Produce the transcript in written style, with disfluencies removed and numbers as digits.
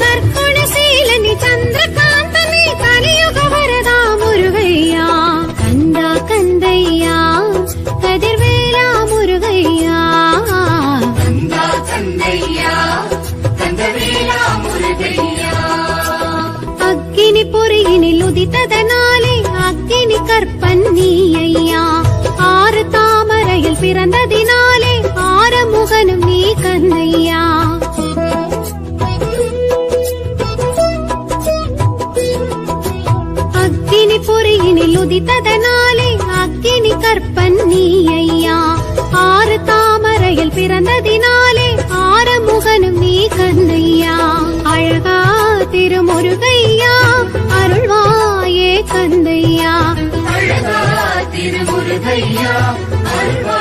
சர்க்குணசீலனி சந்திரகாந்தனி கலியுக வரதா முருகையா கந்தா கந்தையா கதிர்வேலா முருகையா கந்தா கந்தையா கந்தவேலா முருகையா அக்கினி பொறியினில் உதித்ததனாலே அக்கினி கற்பன் நீ ஐயா ஆறு தாமரையில் பிறந்ததினாலே ஆறுமுகனும் நீ கந்தையா அக்கினி பொறியினில் உதித்ததனாலே அக்கினி கற்பன் நீ ஐயா ஆறு தாமரையில் பிறந்ததினாலே ஆறுமுகனும் நீ கந்தையா அழகா திருமுருகையா அருள்வாயே கந்தையா அழகா திருமுருகையா அருள்வா